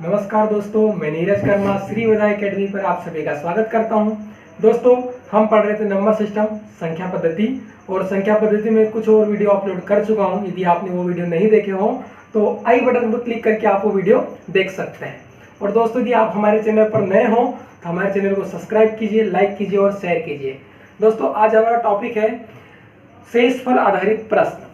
नमस्कार दोस्तों, मैं नीरज कर्मा श्री विद्या एकेडमी पर आप सभी का स्वागत करता हूं। दोस्तों, हम पढ़ रहे थे नंबर सिस्टम संख्या पद्धति, और संख्या पद्धति में कुछ और वीडियो अपलोड कर चुका हूं। यदि आपने वो वीडियो नहीं देखे हो तो आई बटन पर क्लिक करके आप वो वीडियो देख सकते हैं। और दोस्तों, यदि आप हमारे चैनल पर नए हो तो हमारे चैनल को सब्सक्राइब कीजिए, लाइक कीजिए और शेयर कीजिए। दोस्तों, आज हमारा टॉपिक है शेषफल आधारित प्रश्न।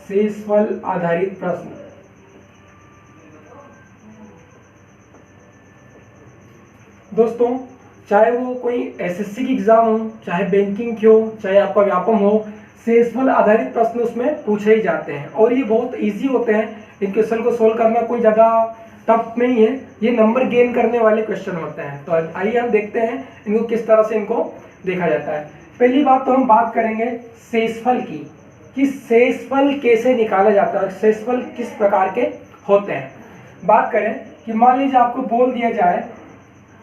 शेषफल आधारित प्रश्न। दोस्तों, चाहे वो कोई एसएससी की एग्जाम हो, चाहे बैंकिंग की हो, चाहे आपका व्यापम हो, शेषफल आधारित प्रश्न उसमें पूछे ही जाते हैं और ये बहुत इजी होते हैं। इन क्वेश्चन को सोल्व करना कोई ज़्यादा टफ नहीं है, ये नंबर गेन करने वाले क्वेश्चन होते हैं। तो आइए हम देखते हैं इनको किस तरह से इनको देखा जाता है। पहली बात तो हम बात करेंगे शेषफल की, कि शेषफल कैसे निकाला जाता है, शेषफल किस प्रकार के होते हैं। बात करें कि मान लीजिए आपको बोल दिया जाए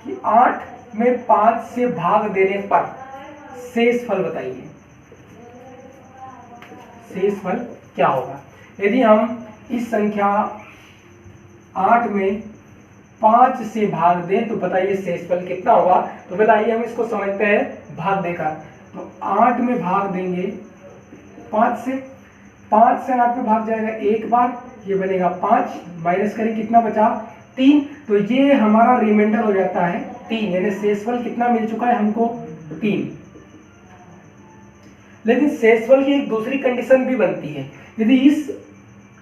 कि 8 में 5 से भाग देने पर शेषफल बताइए, शेषफल क्या होगा। यदि हम इस संख्या 8 में 5 से भाग दें तो बताइए शेषफल कितना होगा। तो पहले आइए हम इसको समझते हैं भाग देकर। तो 8 में भाग देंगे 5 से 8 में भाग जाएगा एक बार, ये बनेगा 5, माइनस करें कितना बचा 3, तो ये हमारा रिमाइंडर हो जाता है 3, यानी शेषफल कितना मिल चुका है हमको 3। लेकिन शेषफल की एक दूसरी कंडीशन भी बनती है। यदि इस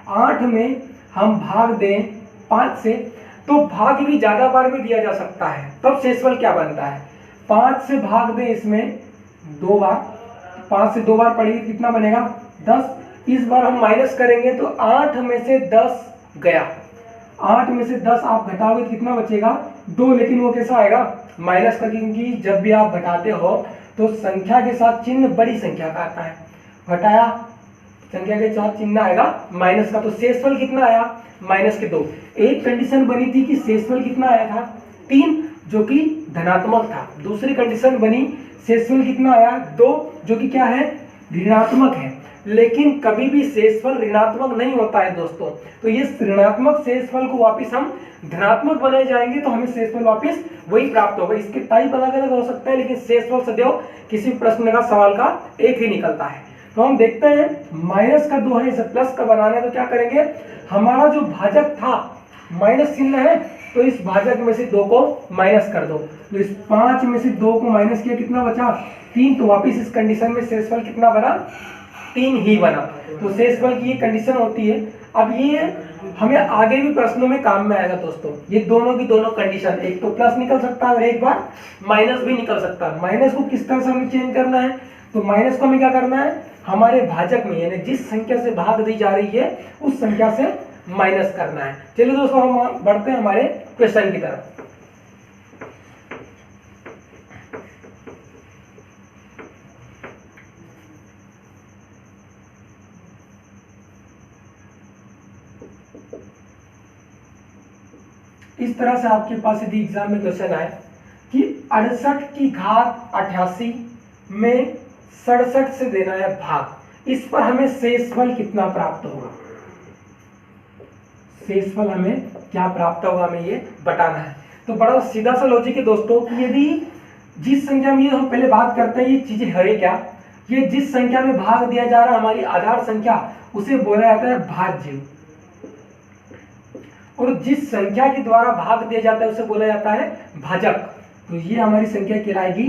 8 में हम भाग दें 5 से तो भाग भी ज्यादा बार भी दिया जा सकता है, तब शेषफल क्या बनता है। 5 से भाग दें इसमें 2 बार, 5 से 2 बार पड़ेगी कितना बनेगा 10। इस बार हम माइनस करेंगे तो 8 में से 10 गया, 8 में से 10 आप घटाओगे तो कितना बचेगा 2, लेकिन वो कैसा आएगा माइनस का, क्योंकि जब भी आप घटाते हो तो संख्या के साथ चिन्ह बड़ी संख्या का आता है। घटाया, संख्या के साथ चिन्ह आएगा माइनस का, तो शेषफल कितना आया माइनस के 2। एक कंडीशन बनी थी कि शेषफल कितना आया था 3, जो कि धनात्मक था। दूसरी कंडीशन बनी शेषफल कितना आया 2, जो कि क्या है ऋणात्मक है। लेकिन कभी भी शेषफल ऋणात्मक नहीं होता है दोस्तों। तो ये ऋणात्मक शेषफल को वापस हम धनात्मक बनाए जाएंगे तो हमें शेषफल वापस वही प्राप्त होगा। इसके टाइप अलग अलग हो सकता है, लेकिन शेषफल सदैव किसी प्रश्न का सवाल का एक ही निकलता है। तो हम देखते हैं माइनस का 2 है, इसे प्लस का बनाना है तो क्या करेंगे, हमारा जो भाजक था माइनस चिन्ह है तो इस भाजक में से 2 को माइनस कर दो। तो इस 5 में से 2 को माइनस किया कितना बचा 3, तो वापिस इस कंडीशन में शेषफल कितना बना 3 ही बना। तो शेषफल की ये कंडीशन होती है। अब ये हमें आगे भी प्रश्नों में काम में आएगा दोस्तों। ये दोनों की दोनों कंडीशन, एक तो प्लस निकल सकता है और एक बार माइनस भी निकल सकता है। माइनस को किस तरह से हमें चेंज करना है, तो माइनस को हमें क्या करना है, हमारे भाजक में यानी जिस संख्या से भाग दी जा रही है उस संख्या से माइनस करना है। चलिए दोस्तों, हम बढ़ते हैं हमारे क्वेश्चन की तरफ। इस तरह से आपके पास यदि एग्जाम में क्वेश्चन आए कि 68 की घात 88 में 67 से देना है भाग, इस पर हमें शेषफल कितना प्राप्त होगा। शेषफल हमें क्या प्राप्त होगा, हमें ये बताना है। तो बड़ा सीधा सा लॉजिक है दोस्तों कि यदि जिस संख्या में, हम पहले बात करते हैं ये चीजें है क्या, ये जिस संख्या में भाग दिया जा रहा है हमारी आधार संख्या, उसे बोला जाता है भाज्य, और जिस संख्या के द्वारा भाग दिया जाता है उसे बोला जाता है भाजक। तो ये हमारी संख्या कहलाएगी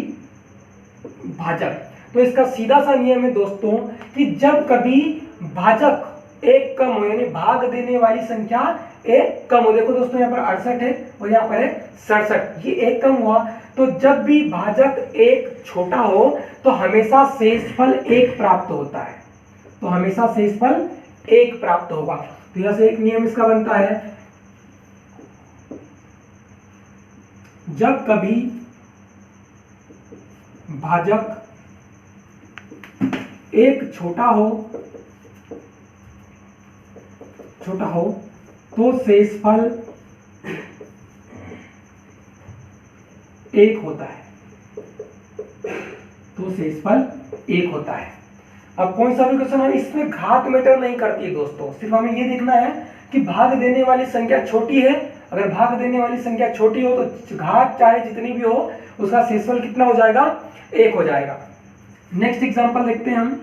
भाजक। तो इसका सीधा सा नियम है दोस्तों कि जब कभी भाजक एक कम हो, यानी भाग देने वाली संख्या एक कम हो, देखो दोस्तों यहाँ पर 68 है और यहाँ पर है 67, ये एक कम हुआ, तो जब भी भाजक एक छोटा हो तो हमेशा शेषफल 1 प्राप्त होता है। तो हमेशा शेषफल 1 प्राप्त होगा। तो यहाँ से एक नियम इसका बनता है, जब कभी भाजक एक छोटा हो तो शेषफल 1 होता है। तो शेषफल 1 होता है। अब कौन सा भी क्वेश्चन है इसमें घात मैटर नहीं करती है दोस्तों, सिर्फ हमें ये देखना है कि भाग देने वाली संख्या छोटी है। अगर भाग देने वाली संख्या छोटी हो तो घात चाहे जितनी भी हो उसका शेषफल कितना हो जाएगा, 1 हो जाएगा। नेक्स्ट एग्जांपल देखते हैं हम।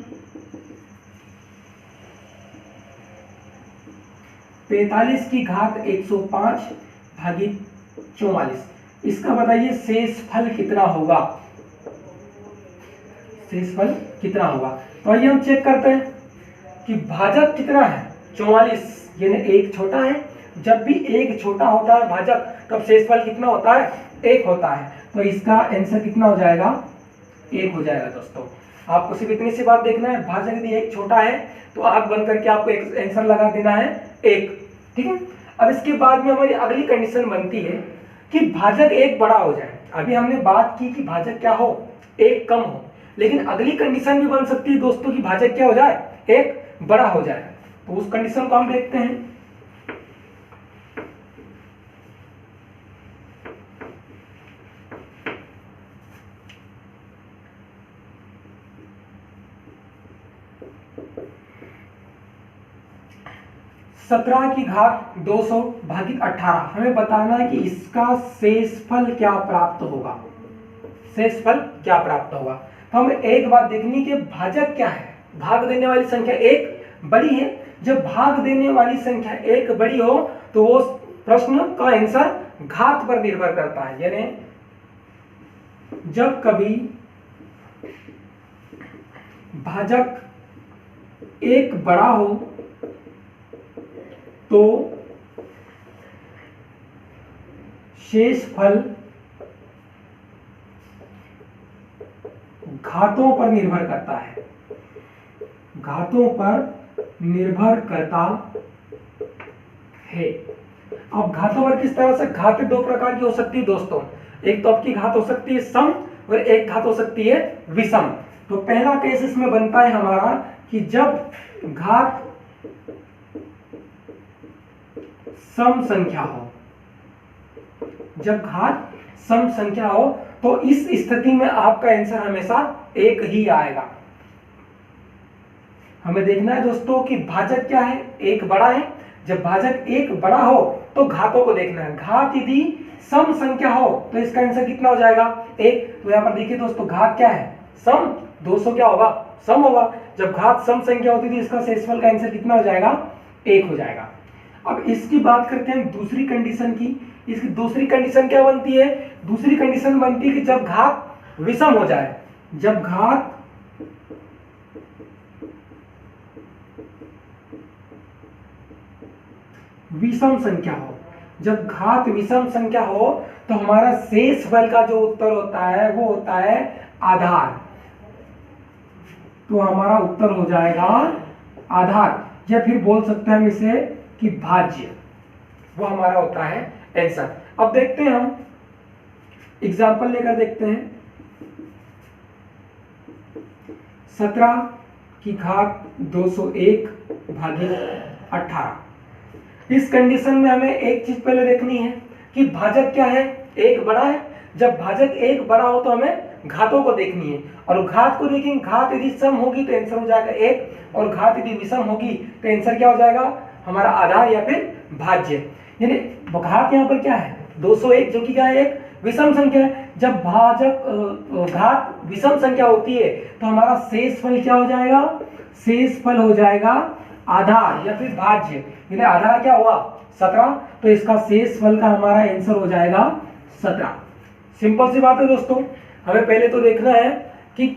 45 की घात 105 भागित 44, इसका बताइए शेषफल कितना होगा, शेषफल कितना होगा। तो आइए हम चेक करते हैं कि भाजक कितना है 44, यानी 1 छोटा है। जब भी 1 छोटा होता है भाजक तब शेषफल कितना होता है, 1 होता है। तो इसका आंसर कितना हो जाएगा, 1 हो जाएगा दोस्तों। आपको सिर्फ इतनी सी बात देखना है, भाजक यदि 1 छोटा है तो आग बंद करके आपको एक आंसर लगा देना है 1, ठीक है। अब इसके बाद में हमारी अगली कंडीशन बनती है कि भाजक 1 बड़ा हो जाए। अभी हमने बात की कि भाजक क्या हो, 1 कम हो, लेकिन अगली कंडीशन भी बन सकती है दोस्तों कि भाजक क्या हो जाए, 1 बड़ा हो जाए। तो उस कंडीशन को हम देखते हैं। सत्रह की घात 200 भागित 18, हमें बताना है कि इसका शेषफल क्या प्राप्त होगा, शेषफल क्या प्राप्त होगा। तो हमें एक बात देखनी कि भाजक क्या है, भाग देने वाली संख्या 1 बड़ी है। जब भाग देने वाली संख्या 1 बड़ी हो तो वो प्रश्न का आंसर घात पर निर्भर करता है, यानी जब कभी भाजक 1 बड़ा हो तो शेषफल घातों पर निर्भर करता है, घातों पर निर्भर करता है। अब घातों पर किस तरह से, घात 2 प्रकार की हो सकती है दोस्तों। एक तो आपकी घात हो सकती है सम और एक घात हो सकती है विषम। तो पहला केस इसमें बनता है हमारा कि जब घात सम संख्या हो, जब घात सम संख्या हो तो इस स्थिति में आपका आंसर हमेशा 1 ही आएगा। हमें देखना है दोस्तों कि भाजक क्या है, 1 बड़ा है। जब भाजक 1 बड़ा हो तो घातों को देखना है। घात यदि सम संख्या हो तो इसका आंसर कितना हो जाएगा, 1। तो यहाँ पर देखिए दोस्तों घात क्या है, सम, 200 क्या होगा, सम होगा। जब घात सम संख्या होती थी इसका शेषफल का आंसर कितना हो जाएगा, 1 हो जाएगा। अब इसकी बात करते हैं दूसरी कंडीशन की। इसकी दूसरी कंडीशन क्या बनती है, दूसरी कंडीशन बनती है कि जब घात विषम हो जाए, जब घात विषम संख्या हो, जब घात विषम संख्या हो तो हमारा शेषफल का जो उत्तर होता है वो होता है आधार। तो हमारा उत्तर हो जाएगा आधार, या फिर बोल सकते हैं हम इसे कि भाज्य, वो हमारा होता है आंसर। अब देखते हैं हम एग्जाम्पल लेकर देखते हैं। 17 की घात 201 भागित 18। इस कंडीशन में हमें एक चीज पहले देखनी है कि भाजक क्या है, 1 बड़ा है। जब भाजक 1 बड़ा हो तो हमें घातों को देखनी है, और घात को देखेंगे। घात यदि सम होगी तो आंसर हो जाएगा 1, और घात यदि विषम होगी तो आंसर क्या हो जाएगा, हमारा आधार या फिर भाज्य। यानी घात यहाँ पर क्या है 201, जो कि क्या है, एक विषम संख्या है। जब भाजक घात विषम संख्या होती है तो हमारा शेषफल क्या हो जाएगा, शेषफल हो जाएगा आधार या फिर भाज्य। यानी आधार क्या हुआ 17, तो इसका शेषफल का हमारा आंसर हो जाएगा 17। सिंपल सी बात है दोस्तों। हमें पहले तो देखना है कि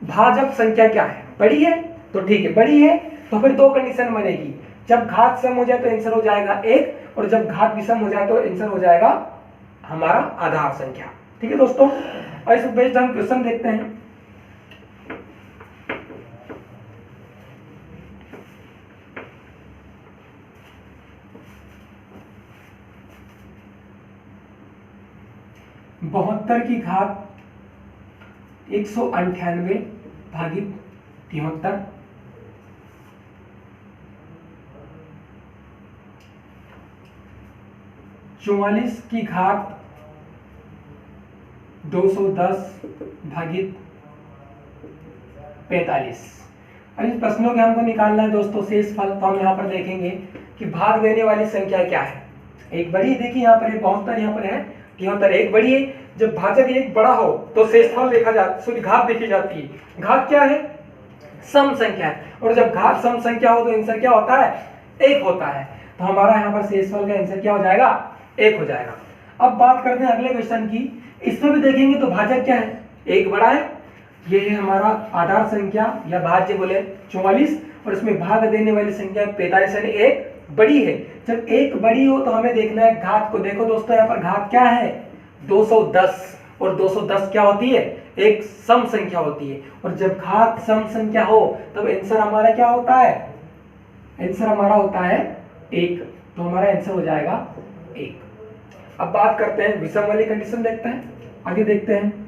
भाजक संख्या क्या है, बड़ी है तो ठीक है, बड़ी है तो फिर 2 कंडीशन बनेगी। जब घात सम हो जाए तो आंसर हो जाएगा 1, और जब घात विषम हो जाए तो आंसर हो जाएगा हमारा आधार संख्या। ठीक है दोस्तों, और इस बेस्ड हम क्वेश्चन देखते हैं। बहत्तर की घात 198 भागित 73। 44 की घात 210 भागित 45। अब इन प्रश्नों के हमको निकालना है दोस्तों शेषफल। तो हम यहाँ पर देखेंगे कि भाग देने वाली संख्या क्या है। एक बड़ी, देखिए यहाँ पर 72, यहाँ पर है 73, एक बड़ी है। जब भाजक एक बड़ा हो तो शेषफल देखा जाता, घात देखी जाती है। घात क्या है? सम संख्या है, और जब घात सम संख्या हो तो आंसर क्या होता है? 1 होता है। तो हमारा यहाँ पर शेषफल का आंसर क्या हो जाएगा? 1 हो जाएगा। अब बात करते हैं अगले क्वेश्चन की। इसमें भी देखेंगे तो भाजक क्या है? 1 बड़ा है, ये है हमारा आधार संख्या या भाज्य बोले 44, और इसमें भाग देने वाली संख्या 45 यानी 1 बड़ी है। जब 1 बड़ी हो तो हमें देखना है घात को। देखो दोस्तों यहाँ पर घात क्या है? 210, और 210 क्या होती है? एक सम संख्या होती है, और जब घात सम संख्या हो तब आंसर हमारा क्या होता है? आंसर हमारा होता है 1। तो हमारा आंसर हो जाएगा 1। अब बात करते हैं विषम वाली कंडीशन, देखते हैं, आगे देखते हैं।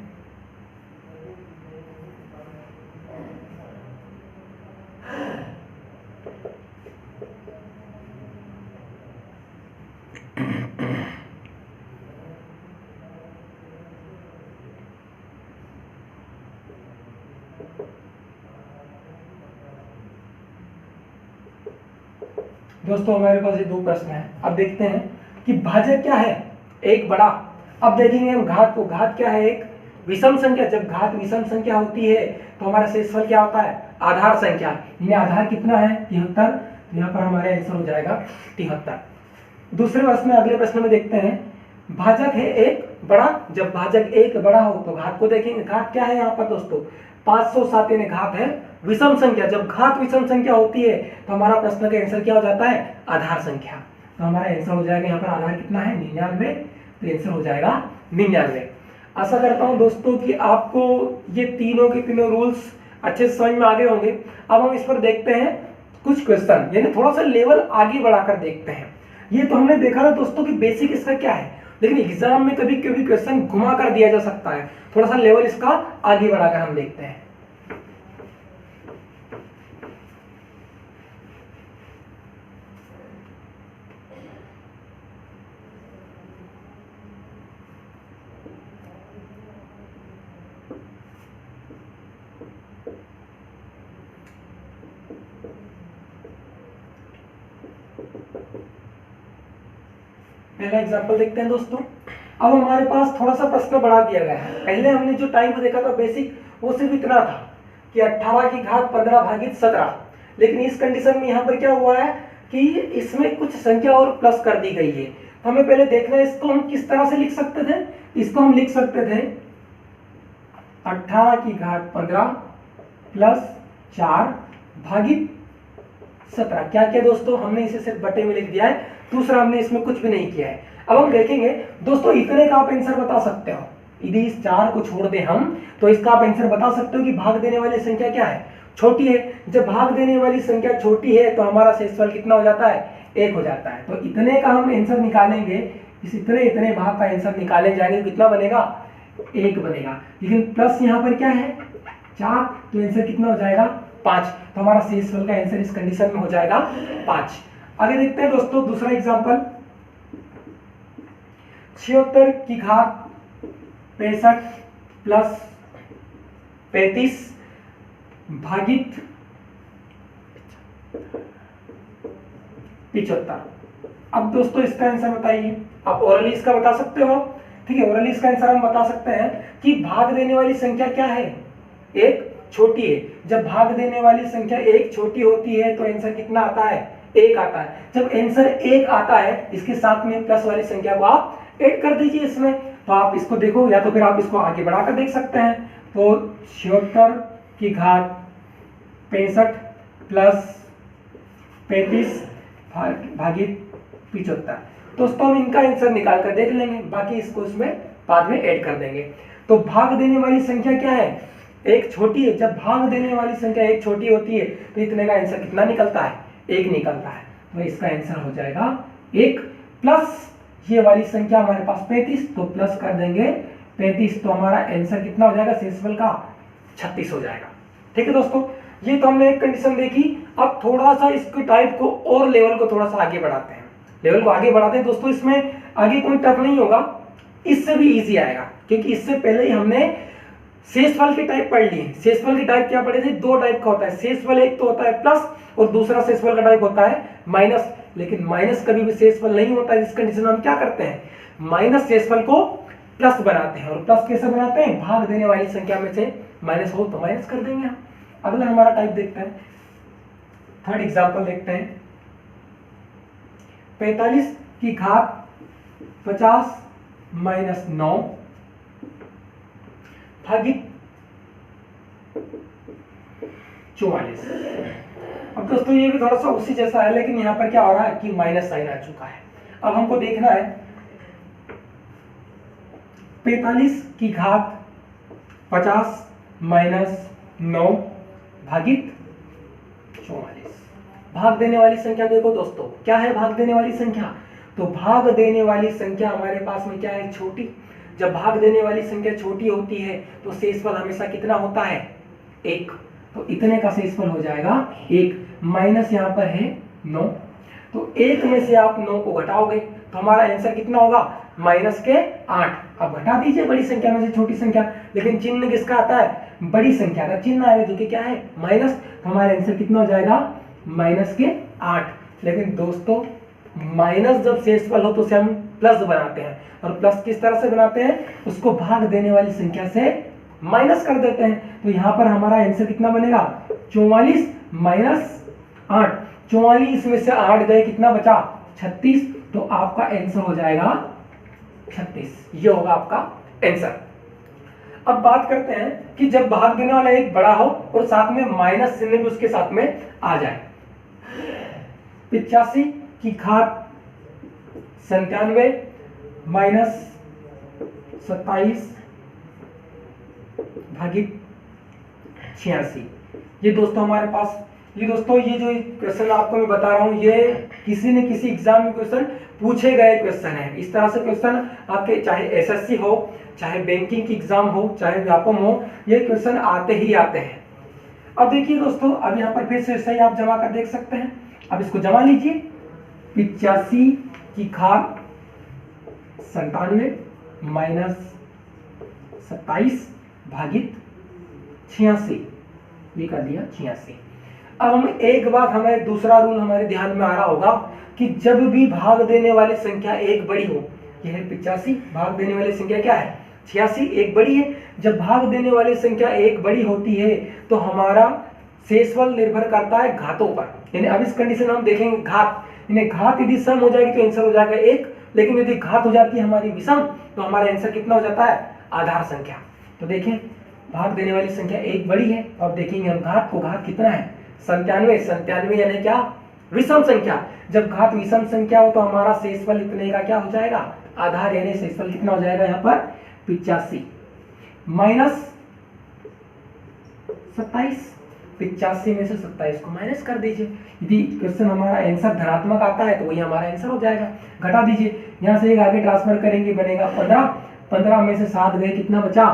दोस्तों हमारे पास ये 2 प्रश्न है। अब देखते हैं कि भाजक क्या है? 1 बड़ा। अब देखेंगे हम घात को। घात क्या है? एक विषम संख्या। जब घात विषम संख्या होती है तो हमारा शेषफल क्या होता है? आधार संख्या। यानी आधार कितना है? 73। तो यहाँ पर हमारे आंसर हो जाएगा 73। दूसरे प्रश्न में, अगले प्रश्न में देखते हैं, भाजक है 1 बड़ा। जब भाजक 1 बड़ा हो तो घात को देखेंगे। घात क्या है यहाँ पर दोस्तों? 507 यानी घात है विषम संख्या। जब घात विषम संख्या होती है तो हमारा प्रश्न का आंसर क्या हो जाता है? आधार संख्या। तो हमारा आंसर हो जाएगा यहाँ पर आधार कितना है? 99। तो आंसर हो जाएगा 99। आशा करता हूँ दोस्तों कि आपको ये तीनों के तीनों रूल्स अच्छे से समझ में आ गए होंगे। अब हम इस पर देखते हैं कुछ क्वेश्चन, यानी थोड़ा सा लेवल आगे बढ़ाकर देखते हैं। ये तो हमने देखा था दोस्तों कि बेसिक इसका क्या है, लेकिन एग्जाम में कभी कभी क्वेश्चन घुमा कर दिया जा सकता है। थोड़ा सा लेवल इसका आगे बढ़ाकर हम देखते हैं। पहला एग्जांपल देखते हैं दोस्तों। अब हमारे पास थोड़ा सा प्रश्न बढ़ा दिया गया है। पहले हमने जो टाइम को देखा था बेसिक, वो सिर्फ इतना था कि 18 की घात 15 भागित 17। लेकिन इस कंडीशन में यहाँ पर क्या हुआ है कि इसमें कुछ संख्या और प्लस कर दी गई है। तो हमें पहले देखना है इसको हम किस तरह से लिख सकते थे। इसको हम लिख सकते थे 18 की घात 15 प्लस 4 भागित 17। क्या किया दोस्तों? हमने इसे सिर्फ बटे में लिख दिया है, दूसरा हमने इसमें कुछ भी नहीं किया है। अब हम देखेंगे दोस्तों, इतने का आप आंसर बता सकते हो। यदि इस 4 को छोड़ दें हम तो इसका आप आंसर बता सकते हो कि भाग देने वाली संख्या क्या है? छोटी है। जब भाग देने वाली संख्या छोटी है तो हमारा शेषफल कितना हो जाता है? 1 हो जाता है। तो इतने का हम आंसर निकालेंगे, इस इतने भाग का आंसर निकाले जाएंगे, कितना बनेगा? 1 बनेगा। लेकिन प्लस यहाँ पर क्या है? 4। तो आंसर कितना हो जाएगा? 5। तो हमारा शेषफल का आंसर इस कंडीशन में हो जाएगा 5। आगे देखते हैं दोस्तों दूसरा एग्जांपल। 76 की घात 65 प्लस 35 भागित 75। अब दोस्तों इसका आंसर बताइए। आप ओरली इसका बता सकते हो, ठीक है। ओरली इसका आंसर हम बता सकते हैं कि भाग देने वाली संख्या क्या है? 1 छोटी है। जब भाग देने वाली संख्या 1 छोटी होती है तो आंसर कितना आता है? 1 आता है। जब आंसर 1 आता है, इसके साथ में प्लस वाली संख्या को आप ऐड कर दीजिए इसमें। तो आप इसको देखो, या तो फिर आप इसको आगे बढ़ाकर देख सकते हैं। तो 76 की घात 65 प्लस 35 भागित 75। दोस्तों हम इनका आंसर निकाल कर देख लेंगे, बाकी इसको इसमें बाद में ऐड कर देंगे। तो भाग देने वाली संख्या क्या है? 1 छोटी है। जब भाग देने वाली संख्या 1 छोटी होती है तो इतने का आंसर कितना निकलता है? 1 निकलता है। तो इसका आंसर हो जाएगा 1 प्लस ये वाली संख्या हमारे पास 35, तो प्लस कर देंगे 35। तो हमारा आंसर कितना हो जाएगा शेषफल का? 36 हो जाएगा। ठीक है दोस्तों, ये तो हमने एक कंडीशन देखी। अब थोड़ा सा इसके टाइप को और लेवल को थोड़ा सा आगे बढ़ाते हैं। लेवल को आगे बढ़ाते हैं दोस्तों, इसमें आगे कोई टफ नहीं होगा, इससे भी इजी आएगा, क्योंकि इससे पहले ही हमने शेषफल के टाइप पढ़ लिए। शेषफल के टाइप क्या पढ़े थे? दो टाइप का होता है शेषफल, एक तो होता है प्लस और दूसरा शेषफल का टाइप होता है माइनस। लेकिन माइनस कभी भी शेषफल नहीं होता है। इस कंडीशन में हम क्या करते हैं? माइनस शेषफल को प्लस बनाते हैं। और प्लस कैसे बनाते हैं? भाग देने वाली संख्या में से माइनस हो तो माइनस कर देंगे हम। अगला हमारा टाइप देखते हैं, थर्ड एग्जांपल देखते हैं। 45 की घात 50 माइनस 9 भागित 44। अब दोस्तों ये भी थोड़ा सा उसी जैसा है, लेकिन यहाँ पर क्या हो रहा है कि माइनस साइन आ चुका है। अब हमको देखना है 45 की घात 50 माइनस 9 भागित 44। भाग देने वाली संख्या देखो दोस्तों, क्या है भाग देने वाली संख्या? तो भाग देने वाली संख्या हमारे पास में क्या है? छोटी। जब भाग देने वाली संख्या छोटी होती है तो शेषफल हमेशा कितना होता है? 1। तो इतने का शेषफल हो जाएगा 1। माइनस यहाँ पर है 9, तो 1 में से आप 9 को घटाओगे तो हमारा आंसर कितना होगा? माइनस के 8। अब घटा दीजिए बड़ी संख्या में से छोटी संख्या, लेकिन चिन्ह किसका आता है? बड़ी संख्या का चिन्ह आएगा, जो कि क्या है? माइनस। तो हमारा आंसर कितना हो जाएगा? माइनस के 8। लेकिन दोस्तों माइनस जब शेषफल हो तो उसे हम प्लस बनाते हैं, और प्लस किस तरह से बनाते हैं? उसको भाग देने वाली संख्या से माइनस कर देते हैं। तो यहाँ पर हमारा आंसर कितना बनेगा? 44 माइनस 8। 44 में से 8 गए, कितना बचा? 36। तो आपका आंसर हो जाएगा 36। ये होगा आपका आंसर। अब बात करते हैं कि जब भाग देने वाला एक बड़ा हो और साथ में माइनस चिन्ह भी उसके साथ में आ जाए। 85 की घात 97 माइनस 27 भागित 86। ये दोस्तों हमारे पास, ये दोस्तों ये जो क्वेश्चन आपको मैं बता रहा हूँ, ये किसी न किसी एग्जाम में क्वेश्चन पूछे गए क्वेश्चन है। इस तरह से क्वेश्चन आपके चाहे एसएससी हो, चाहे बैंकिंग की एग्जाम हो, चाहे व्यापम हो, ये क्वेश्चन आते ही आते हैं। अब देखिए दोस्तों, अब यहाँ पर फिर से सही आप जमा कर देख सकते हैं। अब इसको जमा लीजिए। 85 की घात 97 माइनस 27 भागित 86, ये कर दिया 86। अब हम एक बात, हमें दूसरा रूल हमारे ध्यान में आ रहा होगा कि जब भी भाग देने वाली संख्या एक बड़ी हो, यह है 85, भाग देने वाली संख्या क्या है? 86, एक बड़ी है। जब भाग देने वाली संख्या एक बड़ी होती है तो हमारा शेषफल निर्भर करता है घातों पर। यानी अब इस कंडीशन में हम देखेंगे घात, यानी घात यदि सम हो जाएगी तो आंसर हो जाएगा 1, लेकिन यदि घात हो जाती है हमारी विषम तो हमारा आंसर कितना हो जाता है? आधार संख्या। तो देखें भाग देने वाली संख्या एक बड़ी है, तो अब देखेंगे हम घात को, घात कितना है? 97 यानी क्या? विषम संख्या। जब घात विषम संख्या हो तो हमारा शेषफल इतने का क्या हो जाएगा? आधार, यानी शेषफल कितना हो जाएगा यहाँ पर? 85 माइनस 27। 85 में से 27 को माइनस कर दीजिए। यदि क्वेश्चन हमारा आंसर धनात्मक आता है तो वही हमारा आंसर हो जाएगा। घटा दीजिए, यहाँ से एक आगे ट्रांसफर करेंगे, बनेगा 15। 15 में से 7 गए, कितना बचा?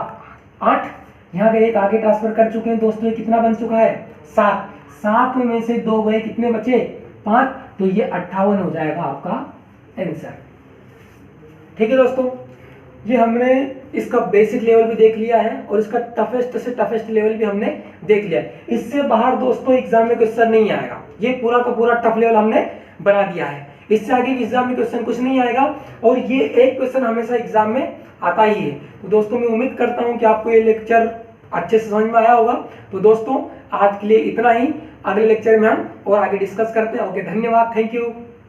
8। यहाँ पे एक आगे ट्रांसफर कर चुके हैं दोस्तों, कितना बन चुका है? 7। 7 में से 2 गए, कितने बचे? 5। तो ये 58 हो जाएगा आपका आंसर। ठीक है दोस्तों, ये हमने इसका बेसिक लेवल भी देख लिया है और इसका टफेस्ट से टफेस्ट लेवल भी हमने देख लिया है। इससे बाहर दोस्तों एग्जाम में क्वेश्चन नहीं आएगा, ये पूरा का पूरा टफ लेवल हमने बना दिया है। इससे आगे एग्जाम में क्वेश्चन कुछ नहीं आएगा, और ये एक क्वेश्चन हमेशा एग्जाम में आता ही है। तो दोस्तों मैं उम्मीद करता हूँ कि आपको ये लेक्चर अच्छे से समझ में आया होगा। तो दोस्तों आज के लिए इतना ही, अगले लेक्चर में हम और आगे डिस्कस करते हैं। ओके, धन्यवाद, थैंक यू।